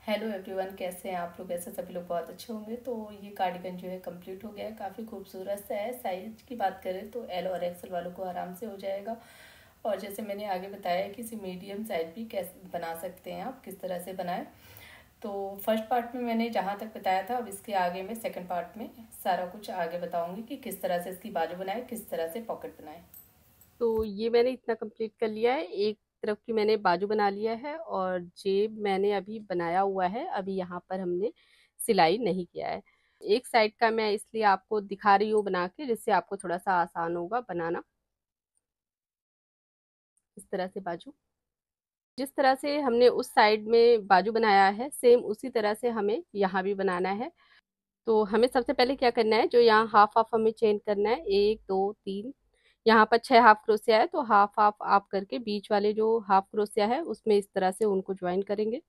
Hello everyone, कैसे हैं आप लोग। ऐसे सभी लोग बहुत अच्छे होंगे। तो ये कार्डिगन जो है कंप्लीट हो गया है। काफ़ी खूबसूरत सा है। साइज की बात करें तो एल और एक्सल वालों को आराम से हो जाएगा। और जैसे मैंने आगे बताया कि इसे मीडियम साइज भी कैसे बना सकते हैं, आप किस तरह से बनाएं। तो फर्स्ट पार्ट में मैंने जहाँ तक बताया था, अब इसके आगे मैं सेकंड पार्ट में सारा कुछ आगे बताऊंगी कि किस तरह से इसकी बाजू बनाए, किस तरह से पॉकेट बनाए। तो ये मैंने इतना कंप्लीट कर लिया है। एक तरफ की मैंने बाजू बना लिया है और जेब मैंने अभी बनाया हुआ है। अभी यहाँ पर हमने सिलाई नहीं किया है। एक साइड का मैं इसलिए आपको दिखा रही हूँ बना के, जिससे आपको थोड़ा सा आसान होगा बनाना। इस तरह से बाजू, जिस तरह से हमने उस साइड में बाजू बनाया है, सेम उसी तरह से हमें यहाँ भी बनाना है। तो हमें सबसे पहले क्या करना है, जो यहाँ हाफ हाफ हमें चेन करना है, 1 2 3। यहाँ पर 6 हाफ क्रोशिया है, तो हाफ हाफ आप करके बीच वाले जो हाफ क्रोशिया है उसमें इस तरह से उनको ज्वाइन करेंगे।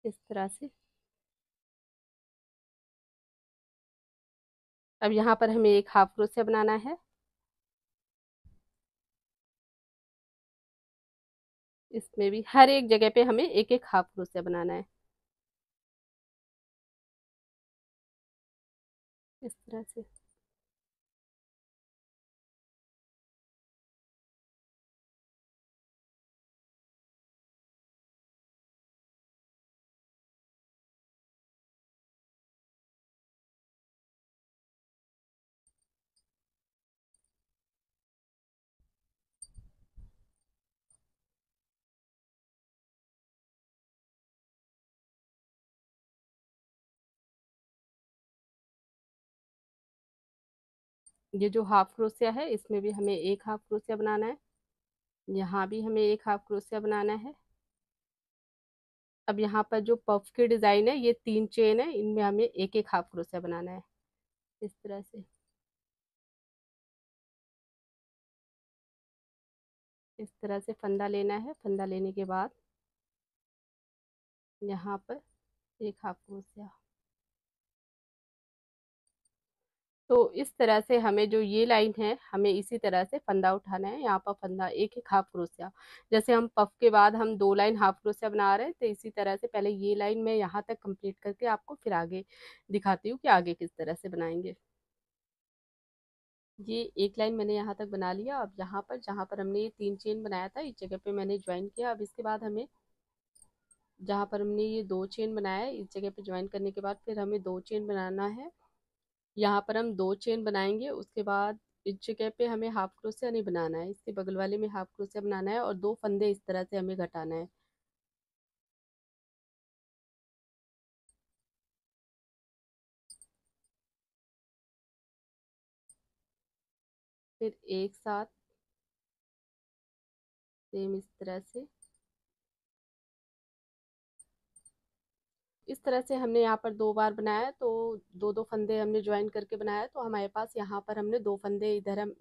इस तरह से। अब यहाँ पर हमें एक हाफ क्रोशिया बनाना है। इसमें भी हर एक जगह पे हमें एक एक हाफ क्रोशिया बनाना है। इस तरह से। ये जो हाफ क्रोशिया है, इसमें भी हमें एक हाफ क्रोशिया बनाना है। यहाँ भी हमें एक हाफ क्रोशिया बनाना है। अब यहाँ पर जो पफ की डिजाइन है, ये 3 चेन है, इनमें हमें एक एक हाफ क्रोशिया बनाना है। इस तरह से। इस तरह से फंदा लेना है। फंदा लेने के बाद यहाँ पर एक हाफ क्रोशिया। तो इस तरह से हमें जो ये लाइन है, हमें इसी तरह से फंदा उठाना है। यहाँ पर फंदा एक एक हाफ क्रोशिया। जैसे हम पफ के बाद हम 2 लाइन हाफ क्रोशिया बना रहे हैं, तो इसी तरह से पहले ये लाइन मैं यहाँ तक कंप्लीट करके आपको फिर आगे दिखाती हूँ कि आगे किस तरह से बनाएंगे। ये एक लाइन मैंने यहाँ तक बना लिया। अब यहाँ पर जहाँ पर हमने ये 3 चेन बनाया था, इस जगह पे मैंने ज्वाइन किया। अब इसके बाद हमें, जहाँ पर हमने ये 2 चेन बनाया है, इस जगह पे ज्वाइन करने के बाद फिर हमें 2 चेन बनाना है। यहाँ पर हम 2 चेन बनाएंगे। उसके बाद इस जगह पे हमें हाफ क्रोशिया नहीं बनाना है, इसके बगल वाले में हाफ क्रोशिया बनाना है और 2 फंदे इस तरह से हमें घटाना है। फिर एक साथ सेम इस तरह से। इस तरह से हमने यहाँ पर 2 बार बनाया है, तो 2 2 फंदे हमने ज्वाइन करके बनाया है। तो हमारे पास यहाँ पर हमने 2 फंदे, इधर हम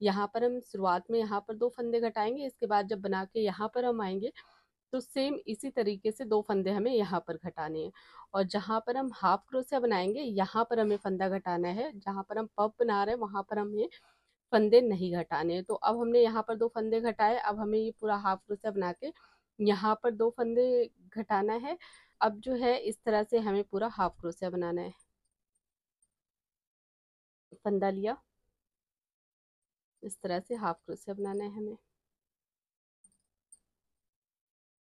यहाँ पर हम शुरुआत में यहाँ पर 2 फंदे घटाएंगे। इसके बाद जब बना के यहाँ पर हम आएंगे, तो सेम इसी तरीके से 2 फंदे हमें यहाँ पर घटाने हैं। और जहाँ पर हम हाफ क्रोशिया बनाएंगे, यहाँ पर हमें फंदा घटाना है। जहाँ पर हम पफ बना रहे हैं, वहां पर हमें फंदे नहीं घटाने हैं। तो अब हमने यहाँ पर 2 फंदे घटाए। अब हमें ये पूरा हाफ क्रोशिया बना के यहाँ पर 2 फंदे घटाना है। अब जो है, इस तरह से हमें पूरा हाफ क्रोशिया बनाना है। फंदा लिया, इस तरह से हाफ क्रोशिया बनाना है हमें।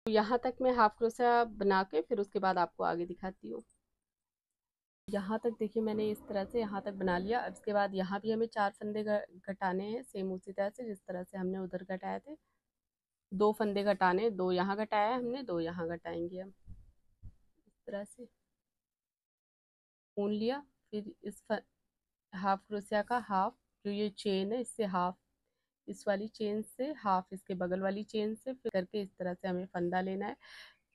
तो यहाँ तक मैं हाफ क्रोशिया बना के फिर उसके बाद आपको आगे दिखाती हूँ। यहाँ तक देखिए, मैंने इस तरह से यहाँ तक बना लिया। अब इसके बाद यहाँ भी हमें 4 फंदे घटाने हैं, सेम उसी तरह से जिस तरह से हमने उधर घटाए थे। 2 फंदे घटाने, 2 यहाँ घटाया हमने, 2 यहाँ घटाएंगे हम। इस तरह से ऊन लिया। फिर इस हाफ क्रोशिया का हाफ, जो ये चेन है, इससे हाफ, इस वाली चेन से हाफ, इसके बगल वाली चेन से फिर करके इस तरह से हमें फंदा लेना है।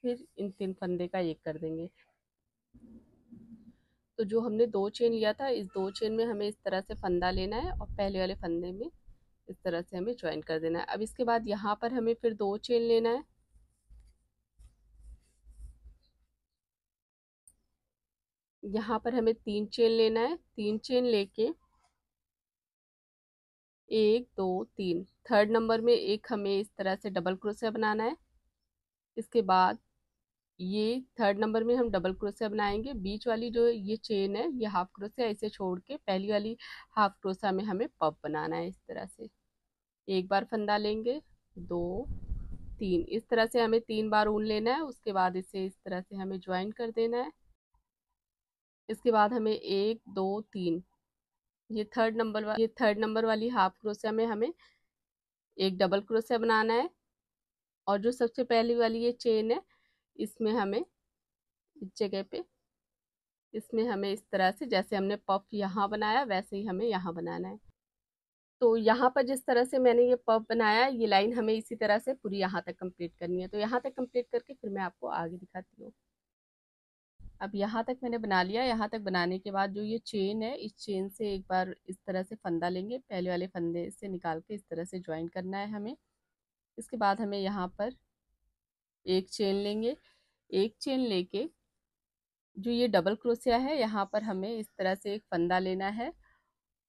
फिर इन 3 फंदे का एक कर देंगे। तो जो हमने 2 चेन लिया था, इस 2 चेन में हमें इस तरह से फंदा लेना है और पहले वाले फंदे में इस तरह से हमें ज्वाइन कर देना है। अब इसके बाद यहाँ पर हमें फिर 2 चेन लेना है। यहाँ पर हमें 3 चेन लेना है। 3 चेन लेके 1 2 3, थर्ड नंबर में एक हमें इस तरह से डबल क्रोशिया बनाना है। इसके बाद ये थर्ड नंबर में हम डबल क्रोशिया बनाएंगे। बीच वाली जो ये चेन है ये हाफ क्रोशिया इसे छोड़ के पहली वाली हाफ क्रोशिया में हमें पफ बनाना है। इस तरह से एक बार फंदा लेंगे, 2 3, इस तरह से हमें 3 बार ऊन लेना है। उसके बाद इसे इस तरह से हमें ज्वाइन कर देना है। इसके बाद हमें 1 2 3, ये थर्ड नंबर वाली हाफ क्रोशिया में हमें एक डबल क्रोशिया बनाना है। और जो सबसे पहली वाली ये चेन है इसमें हमें इस जगह पे इसमें हमें इस तरह से जैसे हमने पफ यहाँ बनाया वैसे ही हमें यहाँ बनाना है। तो यहाँ पर जिस तरह से मैंने ये पफ बनाया ये लाइन हमें इसी तरह से पूरी यहाँ तक कंप्लीट करनी है। तो यहाँ तक कंप्लीट करके फिर मैं आपको आगे दिखाती हूँ। अब यहाँ तक मैंने बना लिया। यहाँ तक बनाने के बाद जो ये चेन है इस चेन से एक बार इस तरह से फंदा लेंगे, पहले वाले फंदे से निकाल के इस तरह से ज्वाइन करना है हमें। इसके बाद हमें यहाँ पर एक चेन लेंगे। एक चेन लेके जो ये डबल क्रोशिया है यहाँ पर हमें इस तरह से एक फंदा लेना है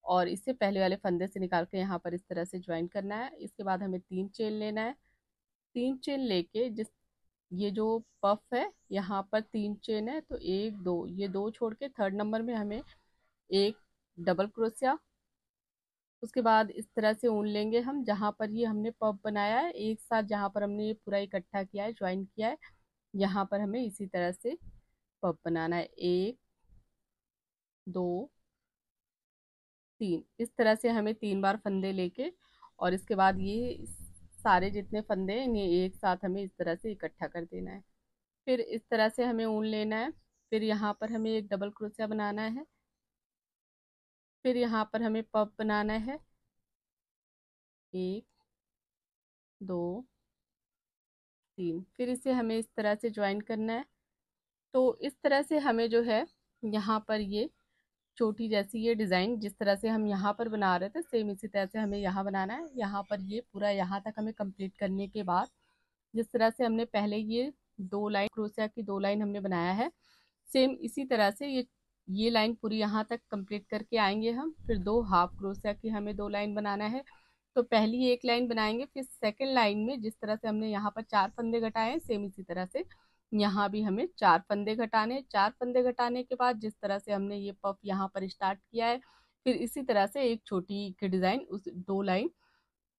और इसे पहले वाले फंदे से निकाल के यहाँ पर इस तरह से ज्वाइन करना है। इसके बाद हमें 3 चेन लेना है। 3 चेन लेके जिस ये जो पफ है यहाँ पर 3 चेन है तो 1 2, ये 2 छोड़ के थर्ड नंबर में हमें एक डबल क्रोशिया। उसके बाद इस तरह से ऊन लेंगे हम जहाँ पर ये हमने पफ बनाया है एक साथ, जहाँ पर हमने ये पूरा इकट्ठा किया है, ज्वाइन किया है, यहाँ पर हमें इसी तरह से पफ बनाना है। 1 2 3, इस तरह से हमें 3 बार फंदे लेके और इसके बाद ये सारे जितने फंदे हैं इन्हें एक साथ हमें इस तरह से इकट्ठा कर देना है। फिर इस तरह से हमें ऊन लेना है। फिर यहाँ पर हमें एक डबल क्रोशिया बनाना है। फिर यहाँ पर हमें पफ बनाना है। 1 2 3, फिर इसे हमें इस तरह से ज्वाइन करना है। तो इस तरह से हमें जो है यहाँ पर ये छोटी जैसी ये डिज़ाइन जिस तरह से हम यहाँ पर बना रहे थे सेम इसी तरह से हमें यहाँ बनाना है। यहाँ पर ये पूरा यहाँ तक हमें कंप्लीट करने के बाद जिस तरह से हमने पहले ये 2 लाइन क्रोशिया की 2 लाइन हमने बनाया है सेम इसी तरह से ये लाइन पूरी यहाँ तक कंप्लीट करके आएंगे हम। फिर 2 हाफ क्रोशिया की हमें 2 लाइन बनाना है। तो पहली एक लाइन बनाएंगे, फिर सेकंड लाइन में जिस तरह से हमने यहाँ पर 4 फंदे घटाए हैं सेम इसी तरह से यहाँ भी हमें 4 फंदे घटाने। 4 फंदे घटाने के बाद जिस तरह से हमने ये पफ यहाँ पर स्टार्ट किया है फिर इसी तरह से एक छोटी की डिज़ाइन उस 2 लाइन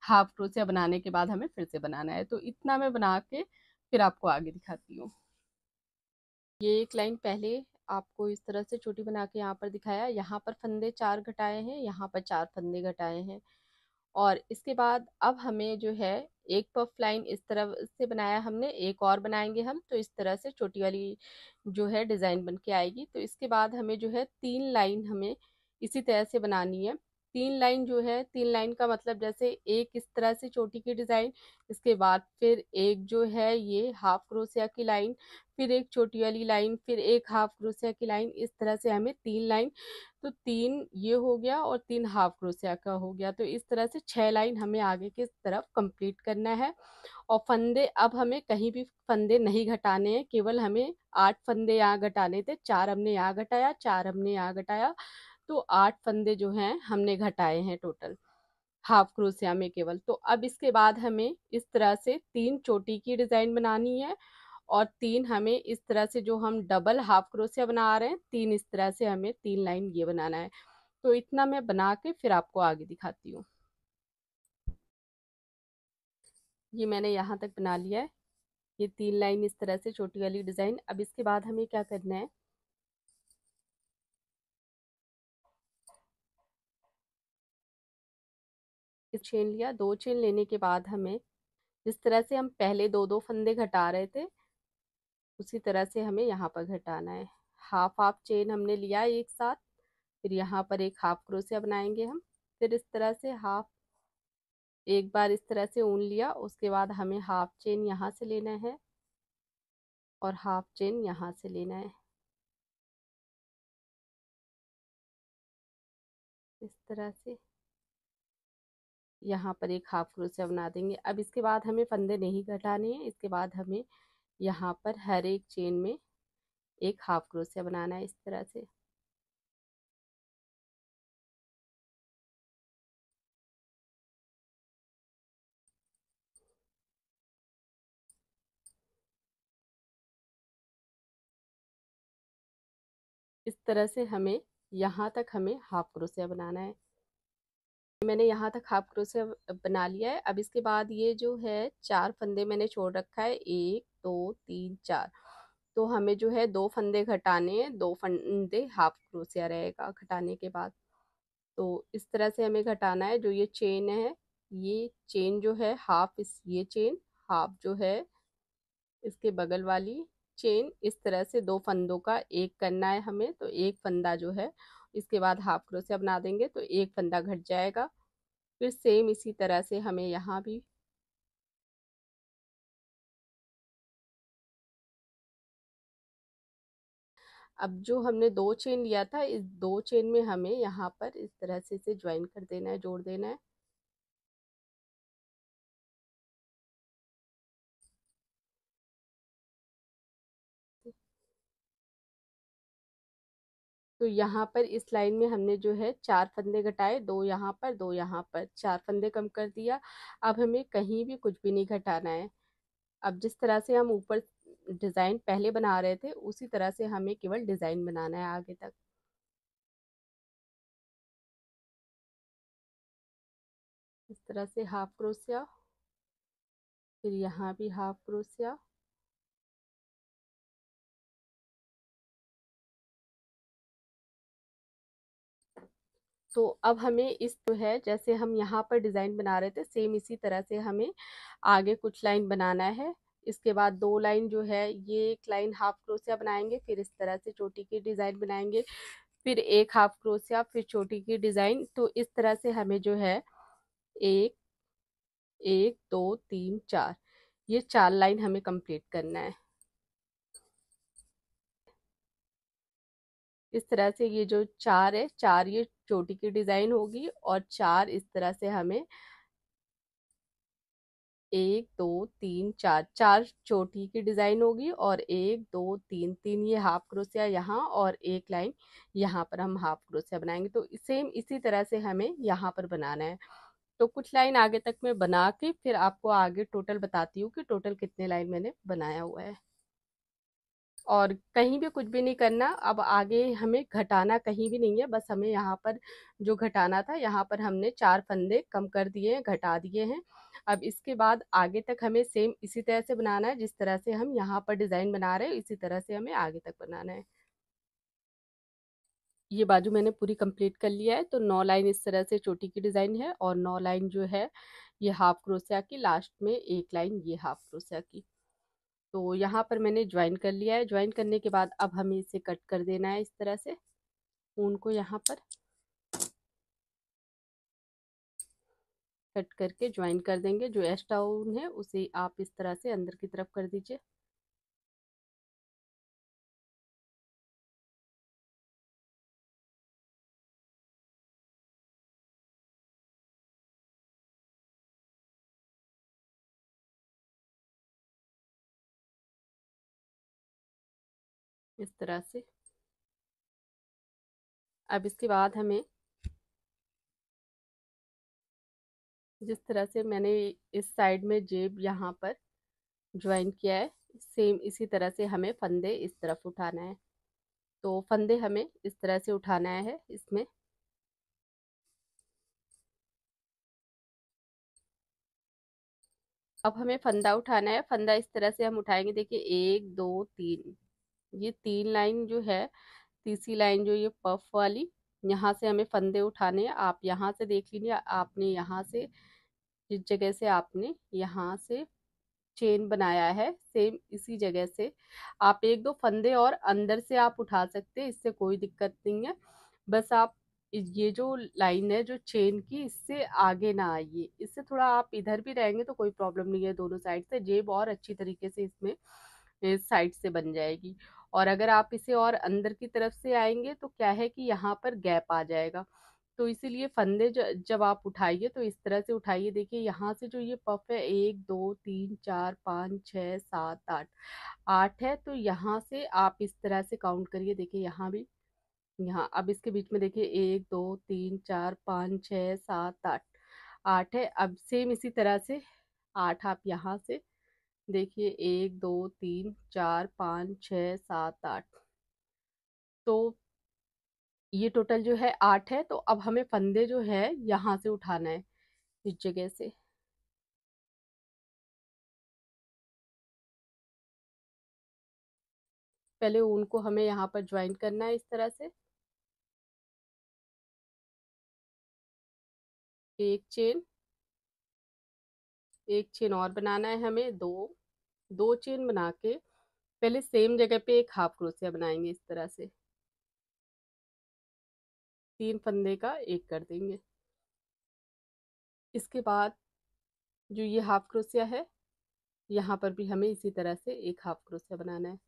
हाफ क्रोशिया बनाने के बाद हमें फिर से बनाना है। तो इतना मैं बना के फिर आपको आगे दिखाती हूँ। ये एक लाइन पहले आपको इस तरह से छोटी बना के यहाँ पर दिखाया। यहाँ पर फंदे 4 घटाए हैं, यहाँ पर 4 फंदे घटाए हैं। और इसके बाद अब हमें जो है एक पफ लाइन इस तरह से बनाया हमने, एक और बनाएंगे हम। तो इस तरह से छोटी वाली जो है डिज़ाइन बन के आएगी। तो इसके बाद हमें जो है 3 लाइन हमें इसी तरह से बनानी है। 3 लाइन जो है 3 लाइन का मतलब जैसे एक इस तरह से छोटी की डिज़ाइन, इसके बाद फिर एक जो है ये हाफ क्रोशिया की लाइन, फिर एक छोटी वाली लाइन, फिर एक हाफ क्रोशिया की लाइन, इस तरह से हमें 3 लाइन। तो 3 ये हो गया और 3 हाफ क्रोशिया का हो गया। तो इस तरह से 6 लाइन हमें आगे की तरफ कंप्लीट करना है। और फंदे अब हमें कहीं भी फंदे नहीं घटाने हैं, केवल हमें 8 फंदे यहाँ घटाने थे। 4 हमने यहाँ घटाया, 4 हमने यहाँ घटाया, तो 8 फंदे जो हैं हमने घटाए हैं टोटल हाफ क्रोशिया में केवल। तो अब इसके बाद हमें इस तरह से 3 चोटी की डिज़ाइन बनानी है और 3 हमें इस तरह से जो हम डबल हाफ क्रोशिया बना रहे हैं 3 इस तरह से हमें 3 लाइन ये बनाना है। तो इतना मैं बना के फिर आपको आगे दिखाती हूँ। ये मैंने यहाँ तक बना लिया है, ये 3 लाइन इस तरह से छोटी वाली डिज़ाइन। अब इसके बाद हमें क्या करना है, इस चेन लिया, 2 चेन लेने के बाद हमें जिस तरह से हम पहले 2-2 फंदे घटा रहे थे उसी तरह से हमें यहाँ पर घटाना है। हाफ हाफ चेन हमने लिया एक साथ, फिर यहाँ पर एक हाफ क्रोशिया बनाएंगे हम। फिर इस तरह से हाफ एक बार इस तरह से ऊन लिया, उसके बाद हमें हाफ चेन यहाँ से लेना है और हाफ चेन यहाँ से लेना है। इस तरह से यहाँ पर एक हाफ क्रोशिया बना देंगे। अब इसके बाद हमें फंदे नहीं घटाने हैं, इसके बाद हमें यहाँ पर हर एक चेन में एक हाफ क्रोशिया बनाना है इस तरह से। इस तरह से हमें यहाँ तक हमें हाफ क्रोशिया बनाना है। मैंने यहाँ तक हाफ क्रोशिया बना लिया है। अब इसके बाद ये जो है 4 फंदे मैंने छोड़ रखा है, 1 2 3 4, तो हमें जो है 2 फंदे घटाने हैं, 2 फंदे हाफ क्रोशिया रहेगा घटाने के बाद। तो इस तरह से हमें घटाना है। जो ये चेन है, ये चेन जो है हाफ, इस ये चेन हाफ जो है इसके बगल वाली चेन, इस तरह से 2 फंदों का एक करना है हमें। तो एक फंदा जो है इसके बाद हाफ क्रोशिया बना देंगे तो एक फंदा घट जाएगा। फिर सेम इसी तरह से हमें यहाँ भी अब जो हमने 2 चेन लिया था, इस 2 चेन में हमें यहाँ पर इस तरह से इसे ज्वाइन कर देना है, जोड़ देना है। तो यहाँ पर इस लाइन में हमने जो है 4 फंदे घटाए, 2 यहाँ पर 2 यहाँ पर, 4 फंदे कम कर दिया। अब हमें कहीं भी कुछ भी नहीं घटाना है। अब जिस तरह से हम ऊपर डिज़ाइन पहले बना रहे थे उसी तरह से हमें केवल डिज़ाइन बनाना है आगे तक। इस तरह से हाफ क्रोशिया, फिर यहाँ भी हाफ क्रोशिया, तो अब हमें इस जो है जैसे हम यहाँ पर डिज़ाइन बना रहे थे सेम इसी तरह से हमें आगे कुछ लाइन बनाना है। इसके बाद 2 लाइन जो है ये एक लाइन हाफ क्रोशिया बनाएंगे, फिर इस तरह से चोटी की डिज़ाइन बनाएंगे, फिर एक हाफ क्रोशिया, फिर चोटी की डिज़ाइन। तो इस तरह से हमें जो है एक 1 2 3 4 ये 4 लाइन हमें कंप्लीट करना है। इस तरह से ये जो 4 है, 4 ये चोटी की डिज़ाइन होगी और 4 इस तरह से हमें 1 2 3 4 4 चोटी की डिज़ाइन होगी और 1 2 3 3 ये हाफ क्रोशिया यहाँ और एक लाइन यहाँ पर हम हाफ क्रोशिया बनाएंगे। तो सेम इसी तरह से हमें यहाँ पर बनाना है। तो कुछ लाइन आगे तक मैं बना के फिर आपको आगे टोटल बताती हूँ कि टोटल कितने लाइन मैंने बनाया हुआ है। और कहीं भी कुछ भी नहीं करना, अब आगे हमें घटाना कहीं भी नहीं है, बस हमें यहाँ पर जो घटाना था यहाँ पर हमने 4 फंदे कम कर दिए हैं, घटा दिए हैं। अब इसके बाद आगे तक हमें सेम इसी तरह से बनाना है, जिस तरह से हम यहाँ पर डिज़ाइन बना रहे हैं इसी तरह से हमें आगे तक बनाना है। ये बाजू मैंने पूरी कंप्लीट कर लिया है। तो 9 लाइन इस तरह से चोटी की डिज़ाइन है और 9 लाइन जो है ये हाफ क्रोशिया की, लास्ट में एक लाइन ये हाफ क्रोशिया की। तो यहाँ पर मैंने ज्वाइन कर लिया है। ज्वाइन करने के बाद अब हमें इसे कट कर देना है इस तरह से, ऊन को यहाँ पर कट करके ज्वाइन कर देंगे। जो एक्स्ट्रा ऊन है उसे आप इस तरह से अंदर की तरफ कर दीजिए। इस तरह से अब इसके बाद हमें जिस तरह से मैंने इस साइड में जेब यहाँ पर ज्वाइन किया है सेम इसी तरह से हमें फंदे इस तरफ उठाना है। तो फंदे हमें इस तरह से उठाना है इसमें। अब हमें फंदा उठाना है। फंदा इस तरह से हम उठाएंगे, देखिए 1 2 3, ये 3 लाइन जो है, तीसरी लाइन जो ये पफ वाली, यहाँ से हमें फंदे उठाने हैं। आप यहाँ से देख लीजिए, आपने यहाँ से जिस जगह से आपने यहाँ से चेन बनाया है सेम इसी जगह से आप 1 2 फंदे और अंदर से आप उठा सकते हैं, इससे कोई दिक्कत नहीं है। बस आप ये जो लाइन है जो चेन की, इससे आगे ना आइए, इससे थोड़ा आप इधर भी रहेंगे तो कोई प्रॉब्लम नहीं है। दोनों साइड से जेब और अच्छी तरीके से इसमें इस साइड से बन जाएगी। और अगर आप इसे और अंदर की तरफ से आएंगे तो क्या है कि यहाँ पर गैप आ जाएगा। तो इसीलिए फंदे जब आप उठाइए तो इस तरह से उठाइए। देखिए यहाँ से जो ये पफ है 1 2 3 4 5 6 7 8 8 है, तो यहाँ से आप इस तरह से काउंट करिए। देखिए यहाँ भी, यहाँ अब इसके बीच में देखिए 1 2 3 4 5 6 7 8 8 है। अब सेम इसी तरह से 8 आप यहाँ से देखिए 1 2 3 4 5 6 7 8। तो ये टोटल जो है 8 है, तो अब हमें फंदे जो है यहाँ से उठाना है, इस जगह से। पहले ऊन को हमें यहाँ पर ज्वाइन करना है इस तरह से, एक चेन, एक चेन और बनाना है हमें, दो, दो चेन बना के पहले सेम जगह पे एक हाफ क्रोशिया बनाएंगे इस तरह से, 3 फंदे का एक कर देंगे। इसके बाद जो ये हाफ क्रोशिया है, यहाँ पर भी हमें इसी तरह से एक हाफ क्रोशिया बनाना है।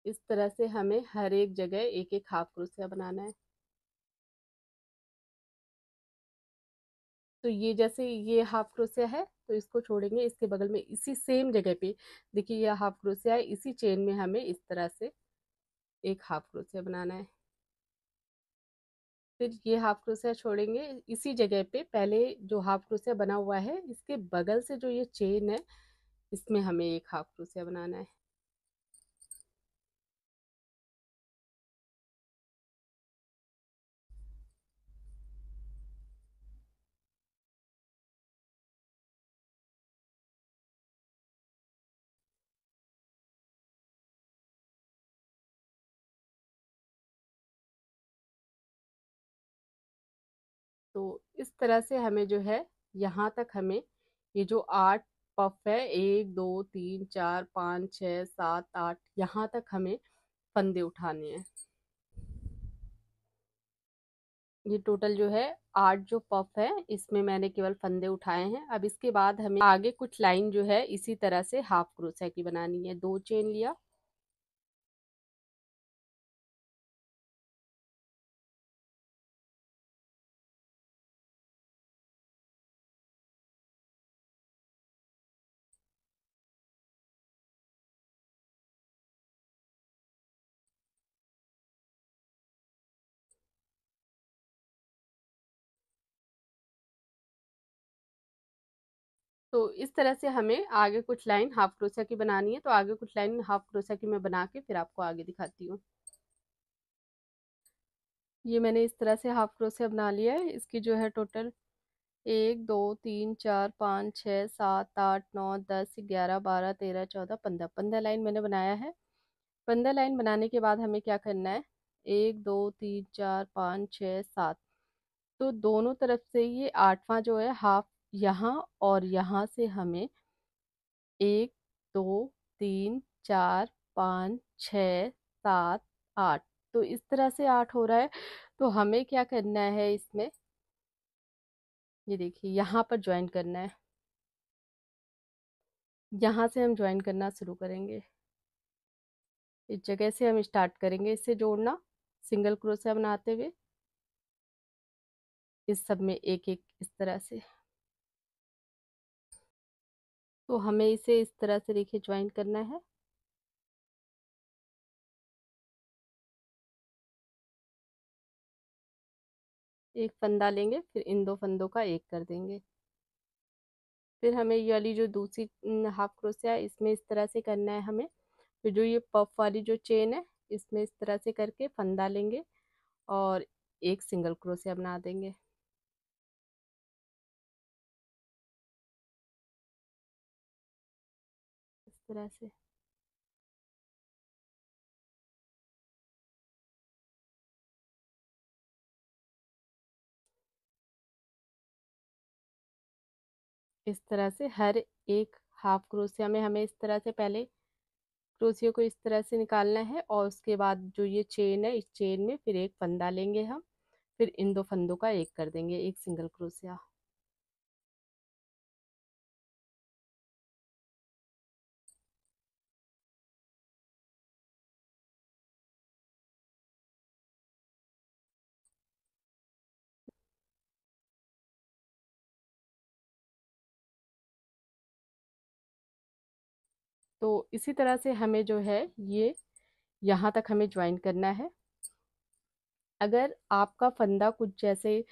इस तरह से हमें हर एक जगह एक एक हाफ क्रोशिया बनाना है। तो ये जैसे ये हाफ क्रोशिया है, तो इसको छोड़ेंगे, इसके बगल में इसी सेम जगह पे देखिए ये हाफ क्रोशिया है, इसी चेन में हमें इस तरह से एक हाफ क्रोशिया बनाना है। फिर ये हाफ क्रोशिया छोड़ेंगे, इसी जगह पे पहले जो हाफ क्रोशिया बना हुआ है इसके बगल से जो ये चेन है, इसमें हमें एक हाफ क्रोशिया बनाना है। तो इस तरह से हमें जो है यहाँ तक हमें ये जो 8 पफ है, 1 2 3 4 5 6 7 8, यहाँ तक हमें फंदे उठाने हैं। ये टोटल जो है 8 जो पफ है, इसमें मैंने केवल फंदे उठाए हैं। अब इसके बाद हमें आगे कुछ लाइन जो है इसी तरह से हाफ क्रोशिया की बनानी है। 2 चेन लिया, तो इस तरह से हमें आगे कुछ लाइन हाफ क्रोशिया की बनानी है। तो आगे कुछ लाइन हाफ क्रोशिया की मैं बना के फिर आपको आगे दिखाती हूँ। ये मैंने इस तरह से हाफ क्रोशिया बना लिया है। इसकी जो है टोटल 1 2 3 4 5 6 7 8 9 10 11 12 13 14 15 लाइन मैंने बनाया है। 15 लाइन बनाने के बाद हमें क्या करना है, 1 2 3 4 5 6 7, तो दोनों तरफ से ये 8वां जो है हाफ, यहाँ और यहाँ से हमें 1 2 3 4 5 6 7 8, तो इस तरह से 8 हो रहा है। तो हमें क्या करना है इसमें, ये देखिए यहाँ पर ज्वाइन करना है, यहाँ से हम ज्वाइन करना शुरू करेंगे। इस जगह से हम स्टार्ट करेंगे इससे जोड़ना, सिंगल क्रोशिया बनाते हुए इस सब में एक एक इस तरह से। तो हमें इसे इस तरह से देखिए ज्वाइन करना है। एक फंदा लेंगे, फिर इन दो फंदों का एक कर देंगे। फिर हमें ये वाली जो दूसरी हाफ क्रोशिया है, इसमें इस तरह से करना है हमें। फिर जो ये पफ वाली जो चेन है, इसमें इस तरह से करके फंदा लेंगे और एक सिंगल क्रोशिया बना देंगे इस तरह से। इस तरह से हर एक हाफ क्रोशिया में हमें इस तरह से पहले क्रोशिया को इस तरह से निकालना है, और उसके बाद जो ये चेन है, इस चेन में फिर एक फंदा लेंगे हम, फिर इन दो फंदों का एक कर देंगे, एक सिंगल क्रोशिया। तो इसी तरह से हमें जो है ये यहाँ तक हमें ज्वाइन करना है। अगर आपका फंदा कुछ जैसे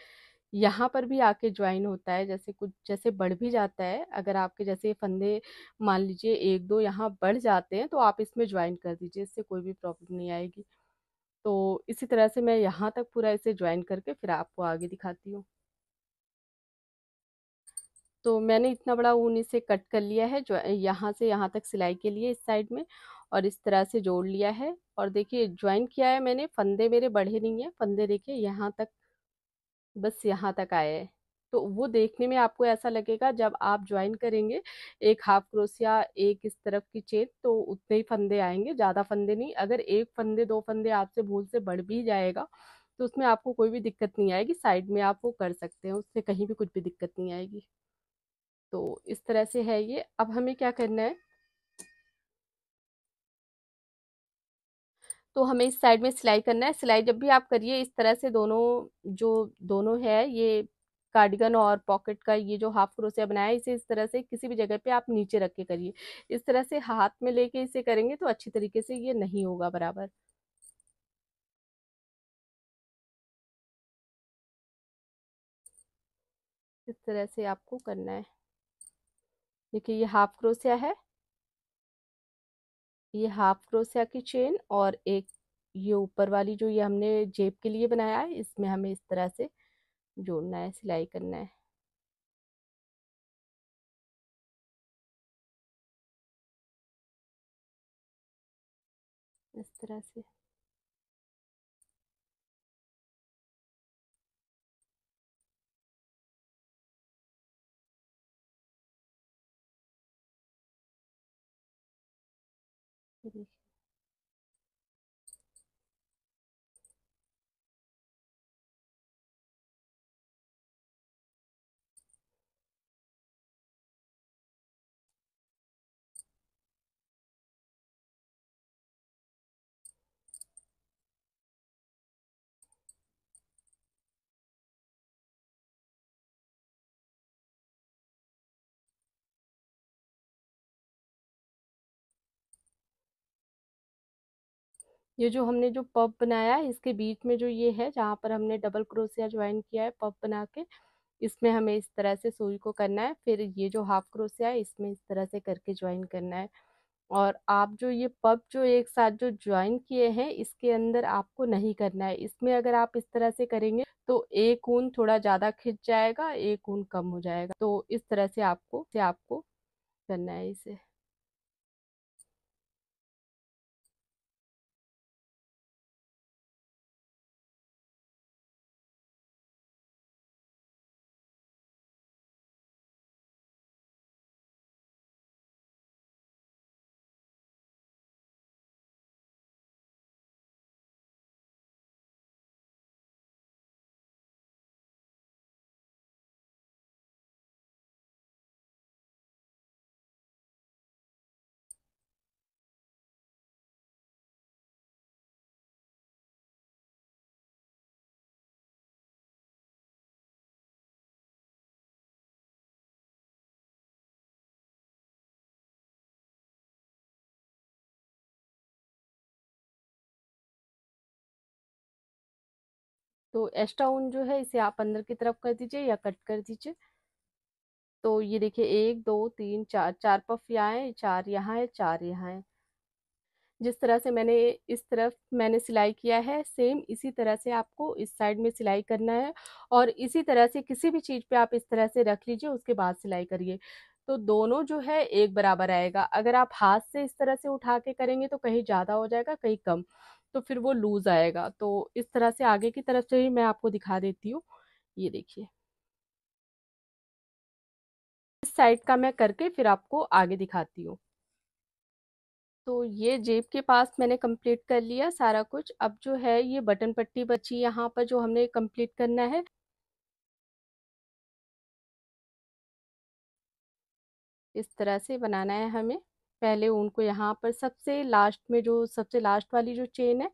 यहाँ पर भी आके ज्वाइन होता है, जैसे कुछ जैसे बढ़ भी जाता है, अगर आपके जैसे फंदे मान लीजिए 1-2 यहाँ बढ़ जाते हैं तो आप इसमें ज्वाइन कर दीजिए, इससे कोई भी प्रॉब्लम नहीं आएगी। तो इसी तरह से मैं यहाँ तक पूरा इसे ज्वाइन करके फिर आपको आगे दिखाती हूँ। तो मैंने इतना बड़ा ऊन इसे कट कर लिया है जो यहाँ से यहाँ तक सिलाई के लिए इस साइड में, और इस तरह से जोड़ लिया है। और देखिए ज्वाइन किया है मैंने, फंदे मेरे बढ़े नहीं है, फंदे देखिए यहाँ तक, बस यहाँ तक आए हैं। तो वो देखने में आपको ऐसा लगेगा जब आप ज्वाइन करेंगे एक हाफ क्रोशिया एक इस तरफ की चेन, तो उतने ही फंदे आएंगे, ज़्यादा फंदे नहीं। अगर एक फंदे दो फंदे आपसे भूल से बढ़ भी जाएगा तो उसमें आपको कोई भी दिक्कत नहीं आएगी, साइड में आप वो कर सकते हैं, उससे कहीं भी कुछ भी दिक्कत नहीं आएगी। तो इस तरह से है ये। अब हमें क्या करना है, तो हमें इस साइड में सिलाई करना है। सिलाई जब भी आप करिए इस तरह से, दोनों जो दोनों है ये कार्डिगन और पॉकेट का ये जो हाफ क्रोशिया बनाया है, इसे इस तरह से किसी भी जगह पे आप नीचे रख के करिए। इस तरह से हाथ में लेके इसे करेंगे तो अच्छी तरीके से ये नहीं होगा बराबर। इस तरह से आपको करना है। देखिए ये हाफ क्रोशिया है, ये हाफ क्रोशिया की चेन, और एक ये ऊपर वाली जो ये हमने जेब के लिए बनाया है, इसमें हमें इस तरह से जोड़ना है, सिलाई करना है इस तरह से। ये जो हमने जो पफ बनाया है इसके बीच में जो ये है जहाँ पर हमने डबल क्रोशिया ज्वाइन किया है पफ बना के, इसमें हमें इस तरह से सुई को करना है। फिर ये जो हाफ क्रोशिया है इसमें इस तरह से करके ज्वाइन करना है। और आप जो ये पफ जो एक साथ जो ज्वाइन किए हैं इसके अंदर आपको नहीं करना है, इसमें अगर आप इस तरह से करेंगे तो एक ऊन थोड़ा ज्यादा खिंच जाएगा, एक ऊन कम हो जाएगा। तो इस तरह से आपको करना है इसे। तो एक्स्ट्रा ऊन जो है इसे आप अंदर की तरफ कर दीजिए या कट कर दीजिए। तो ये देखिए 1 2 3 4, 4 पफ यहाँ है, 4 यहाँ है, 4 यहाँ है। जिस तरह से मैंने इस तरफ मैंने सिलाई किया है सेम इसी तरह से आपको इस साइड में सिलाई करना है। और इसी तरह से किसी भी चीज़ पे आप इस तरह से रख लीजिए, उसके बाद सिलाई करिए, तो दोनों जो है एक बराबर आएगा। अगर आप हाथ से इस तरह से उठा के करेंगे तो कहीं ज़्यादा हो जाएगा कहीं कम, तो फिर वो लूज आएगा। तो इस तरह से आगे की तरफ से ही मैं आपको दिखा देती हूँ। ये देखिए इस साइड का मैं करके फिर आपको आगे दिखाती हूँ। तो ये जेब के पास मैंने कंप्लीट कर लिया सारा कुछ। अब जो है ये बटन पट्टी बची यहाँ पर जो हमने कंप्लीट करना है। इस तरह से बनाना है हमें। पहले उनको यहाँ पर सबसे लास्ट में जो सबसे लास्ट वाली जो चेन है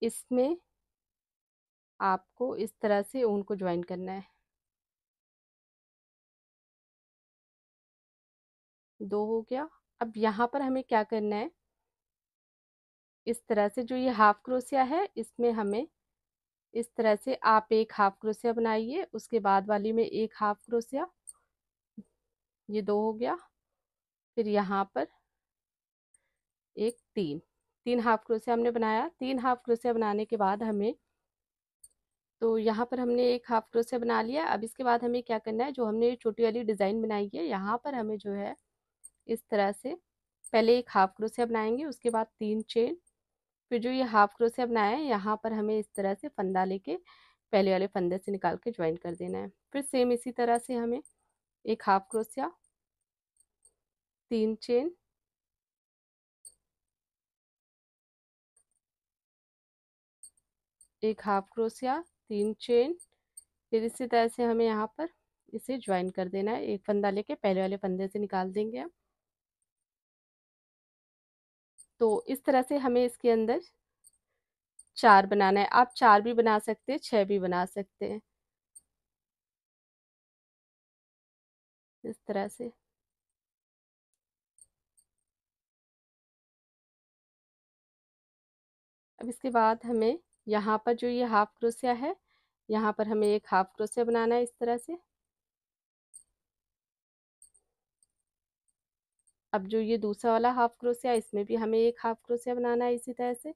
इसमें आपको इस तरह से उनको ज्वाइन करना है। 2 हो गया, अब यहाँ पर हमें क्या करना है, इस तरह से जो ये हाफ क्रोशिया है इसमें हमें इस तरह से आप एक हाफ क्रोशिया बनाइए, उसके बाद वाली में एक हाफ क्रोशिया, ये 2 हो गया, फिर यहाँ पर एक 3 हाफ क्रोशिया हमने बनाया। 3 हाफ क्रोशिया बनाने के बाद हमें, तो यहाँ पर हमने एक हाफ क्रोशिया बना लिया। अब इसके बाद हमें क्या करना है, जो हमने छोटी वाली डिज़ाइन बनाई है यहाँ पर हमें जो है इस तरह से पहले एक हाफ क्रोशिया बनाएंगे, उसके बाद 3 चेन, फिर जो ये हाफ क्रोशिया बनाया है यहाँ पर हमें इस तरह से फंदा लेके पहले वाले फंदे से निकाल के ज्वाइन कर देना है। फिर सेम इसी तरह से हमें एक हाफ क्रोशिया, 3 चेन, एक हाफ क्रोशिया, 3 चेन, फिर इसी तरह से हमें यहाँ पर इसे ज्वाइन कर देना है। एक फंदा लेके पहले वाले फंदे से निकाल देंगे हम। तो इस तरह से हमें इसके अंदर 4 बनाना है। आप 4 भी बना सकते हैं, 6 भी बना सकते हैं, इस तरह से। अब इसके बाद हमें यहाँ पर जो ये हाफ क्रोशिया है यहाँ पर हमें एक हाफ क्रोशिया बनाना है इस तरह से। अब जो ये दूसरा वाला हाफ क्रोशिया इसमें भी हमें एक हाफ क्रोशिया बनाना है इसी तरह से।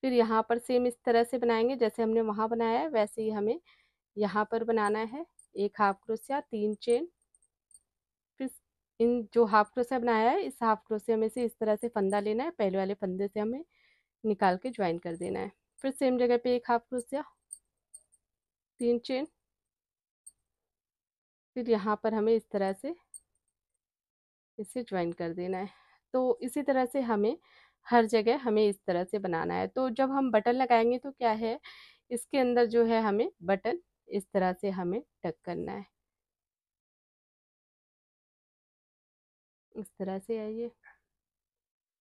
फिर यहाँ पर सेम इस तरह से बनाएंगे जैसे हमने वहां बनाया है, वैसे ही हमें यहाँ पर बनाना है। एक हाफ क्रोशिया, 3 चेन, फिर इन जो हाफ क्रोशिया बनाया है इस हाफ क्रोशिया में से इस तरह से फंदा लेना है, पहले वाले फंदे से हमें निकाल के ज्वाइन कर देना है। फिर सेम जगह पे एक हाफ क्रोशिया, 3 चेन, फिर यहाँ पर हमें इस तरह से इसे ज्वाइन कर देना है। तो इसी तरह से हमें हर जगह हमें इस तरह से बनाना है। तो जब हम बटन लगाएंगे तो क्या है, इसके अंदर जो है हमें बटन इस तरह से हमें टक करना है, इस तरह से है ये।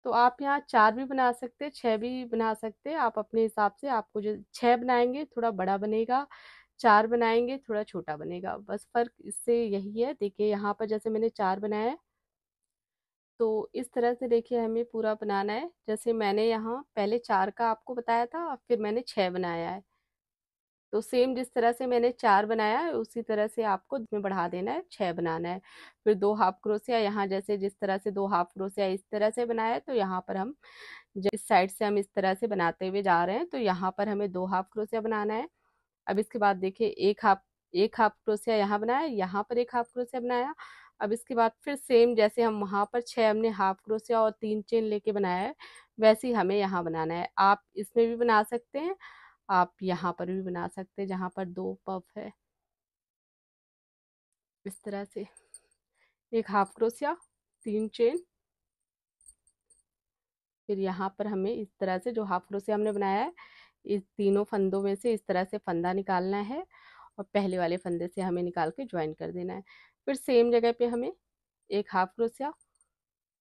तो आप यहाँ 4 भी बना सकते हैं, 6 भी बना सकते हैं, आप अपने हिसाब से। आपको जो 6 बनाएंगे थोड़ा बड़ा बनेगा, 4 बनाएंगे थोड़ा छोटा बनेगा, बस फर्क इससे यही है। देखिए यहाँ पर जैसे मैंने 4 बनाया है, तो इस तरह से देखिए हमें पूरा बनाना है। जैसे मैंने यहाँ पहले 4 का आपको बताया था, फिर मैंने 6 बनाया है, तो सेम जिस तरह से मैंने 4 बनाया है उसी तरह से आपको इसमें बढ़ा देना है, 6 बनाना है। फिर 2 हाफ क्रोशिया यहाँ, जैसे जिस तरह से 2 हाफ क्रोशिया इस तरह से बनाया है, तो यहाँ पर हम जब इस साइड से हम इस तरह से बनाते हुए जा रहे हैं, तो यहाँ पर हमें 2 हाफ क्रोशिया बनाना है। अब इसके बाद देखिए एक हाफ क्रोशिया यहाँ बनाया, यहाँ पर एक हाफ क्रोशिया बनाया। अब इसके बाद फिर सेम जैसे हम वहां पर 6 हमने हाफ क्रोशिया और 3 चेन लेके बनाया है, वैसे ही हमें यहाँ बनाना है। आप इसमें भी बना सकते हैं, आप यहाँ पर भी बना सकते हैं जहाँ पर 2 पफ है, इस तरह से। एक हाफ क्रोशिया, 3 चेन, फिर यहाँ पर हमें इस तरह से जो हाफ क्रोशिया हमने बनाया है इस तीनों फंदों में से इस तरह से फंदा निकालना है और पहले वाले फंदे से हमें निकाल के ज्वाइन कर देना है। फिर सेम जगह पे हमें एक हाफ क्रोशिया,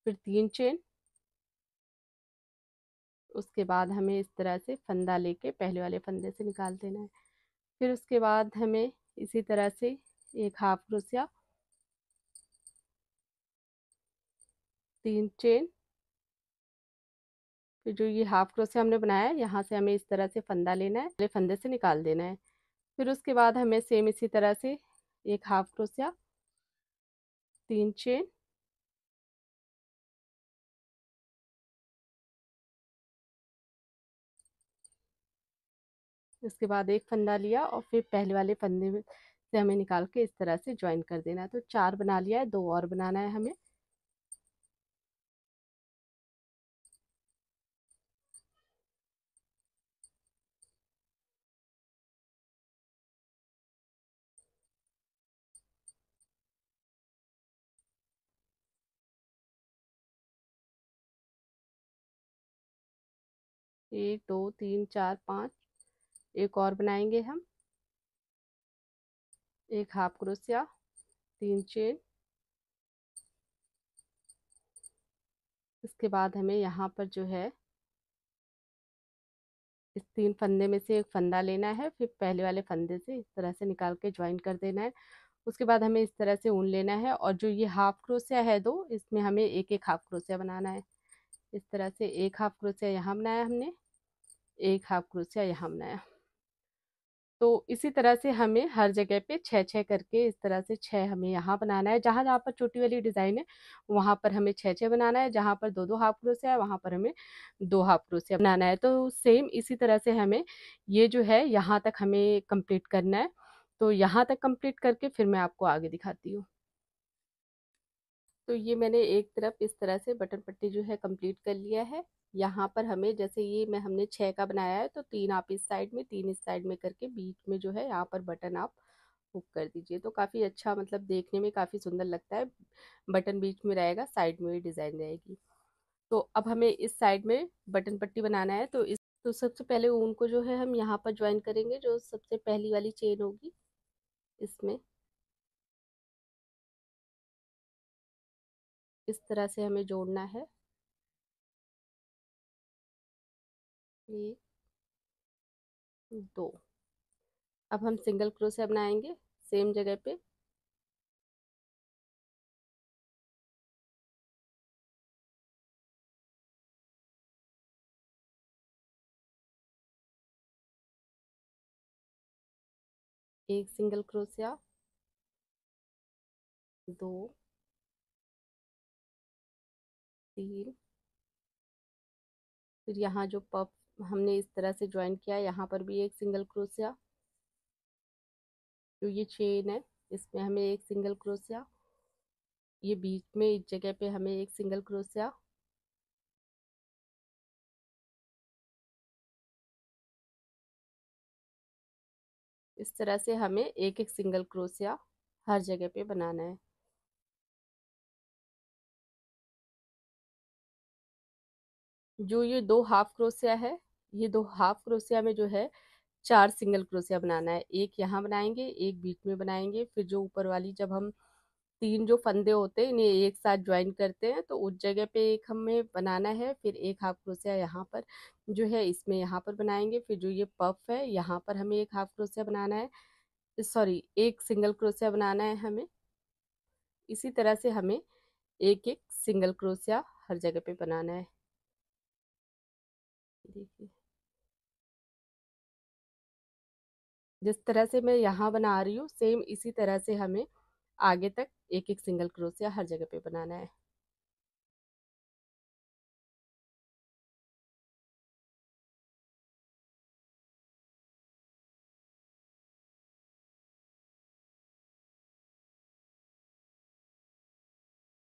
फिर 3 चेन, उसके बाद हमें इस तरह से फंदा लेके पहले वाले फंदे से निकाल देना है। फिर उसके बाद हमें इसी तरह से एक हाफ क्रोशिया, 3 चेन, फिर जो ये हाफ क्रोशिया हमने बनाया है यहाँ से हमें इस तरह से फंदा लेना है, पहले फंदे से निकाल देना है। फिर उसके बाद हमें सेम इसी तरह से एक हाफ क्रोशिया, 3 चेन, उसके बाद एक फंदा लिया और फिर पहले वाले फंदे से हमें निकाल के इस तरह से ज्वाइन कर देना है। तो 4 बना लिया है, 2 और बनाना है हमें। एक, दो, तीन, चार, 5, एक और बनाएंगे हम। एक हाफ क्रोशिया, 3 चेन, इसके बाद हमें यहाँ पर जो है इस 3 फंदे में से एक फंदा लेना है, फिर पहले वाले फंदे से इस तरह से निकाल के ज्वाइन कर देना है उसके बाद हमें इस तरह से ऊन लेना है और जो ये हाफ क्रोशिया है 2, इसमें हमें एक एक हाफ क्रोशिया बनाना है। इस तरह से एक हाफ क्रोशिया यहाँ बनाया हमने, एक हाफ क्रोशिया यहाँ बनाया। तो इसी तरह से हमें हर जगह पे 6-6 करके इस तरह से 6 हमें यहाँ बनाना है। जहाँ जहाँ पर छोटी वाली डिज़ाइन है वहाँ पर हमें 6-6 बनाना है, जहाँ पर 2-2 हाफ क्रोशिया है वहाँ पर हमें 2 हाफ क्रोशिया बनाना है। तो सेम इसी तरह से हमें ये जो है यहाँ तक हमें कंप्लीट करना है। तो यहाँ तक कंप्लीट करके फिर मैं आपको आगे दिखाती हूँ। तो ये मैंने एक तरफ इस तरह से बटन पट्टी जो है कंप्लीट कर लिया है। यहाँ पर हमें जैसे ये हमने 6 का बनाया है तो 3 आप इस साइड में 3 इस साइड में करके बीच में जो है यहाँ पर बटन आप हुक कर दीजिए। तो काफ़ी अच्छा मतलब देखने में काफ़ी सुंदर लगता है। बटन बीच में रहेगा, साइड में भी डिज़ाइन रहेगी। तो अब हमें इस साइड में बटन पट्टी बनाना है। तो सबसे पहले ऊन को जो है हम यहाँ पर ज्वाइन करेंगे, जो सबसे पहली वाली चेन होगी इसमें इस तरह से हमें जोड़ना है। 1 2। अब हम सिंगल क्रोशिया बनाएंगे सेम जगह पे। एक सिंगल क्रोशिया, 2 3, फिर यहाँ जो पफ हमने इस तरह से ज्वाइन किया यहाँ पर भी एक सिंगल क्रोशिया। जो ये चेन है इसमें हमें एक सिंगल क्रोशिया, ये बीच में इस जगह पे हमें एक सिंगल क्रोशिया। इस तरह से हमें एक एक सिंगल क्रोशिया हर जगह पे बनाना है। जो ये 2 हाफ क्रोशिया है, ये 2 हाफ क्रोशिया में जो है 4 सिंगल क्रोशिया बनाना है। एक यहाँ बनाएंगे, एक बीच में बनाएंगे, फिर जो ऊपर वाली जब हम 3 जो फंदे होते हैं इन्हें एक साथ ज्वाइन करते हैं तो उस जगह पे एक हमें बनाना है। फिर एक हाफ क्रोशिया यहाँ पर जो है इसमें यहाँ पर बनाएंगे। फिर जो ये पफ है यहाँ पर हमें एक हाफ क्रोशिया बनाना है, सॉरी एक सिंगल क्रोशिया बनाना है हमें। इसी तरह से हमें एक एक सिंगल क्रोशिया हर जगह पे बनाना है। देखिए जिस तरह से मैं यहाँ बना रही हूँ सेम इसी तरह से हमें आगे तक एक एक सिंगल क्रोशिया हर जगह पे बनाना है।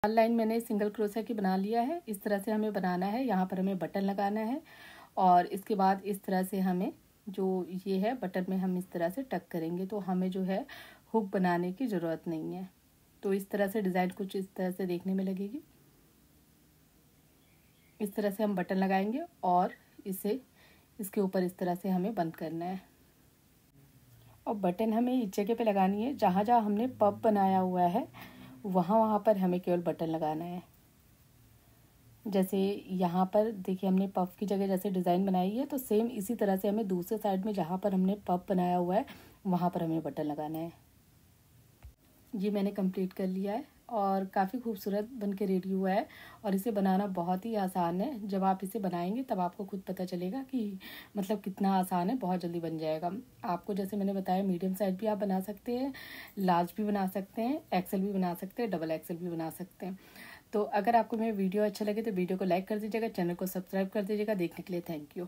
लाइन मैंने सिंगल क्रोशिया की बना लिया है। इस तरह से हमें बनाना है। यहाँ पर हमें बटन लगाना है और इसके बाद इस तरह से हमें जो ये है बटन में हम इस तरह से टक करेंगे तो हमें जो है हुक बनाने की ज़रूरत नहीं है। तो इस तरह से डिज़ाइन कुछ इस तरह से देखने में लगेगी। इस तरह से हम बटन लगाएंगे और इसे इसके ऊपर इस तरह से हमें बंद करना है। और बटन हमें इस जगह पे लगानी है जहाँ जहाँ हमने पफ बनाया हुआ है वहाँ वहाँ पर हमें केवल बटन लगाना है। जैसे यहाँ पर देखिए हमने पफ की जगह जैसे डिज़ाइन बनाई है तो सेम इसी तरह से हमें दूसरे साइड में जहाँ पर हमने पफ बनाया हुआ है वहाँ पर हमें बटन लगाना है। ये मैंने कंप्लीट कर लिया है और काफ़ी खूबसूरत बन के रेडी हुआ है और इसे बनाना बहुत ही आसान है। जब आप इसे बनाएंगे तब आपको खुद पता चलेगा कि मतलब कितना आसान है, बहुत जल्दी बन जाएगा। आपको जैसे मैंने बताया मीडियम साइज भी आप बना सकते हैं, लार्ज भी बना सकते हैं, एक्सेल भी बना सकते हैं, डबल एक्सेल भी बना सकते हैं। तो अगर आपको मेरा वीडियो अच्छा लगे तो वीडियो को लाइक कर दीजिएगा, चैनल को सब्सक्राइब कर दीजिएगा। देखने के लिए थैंक यू।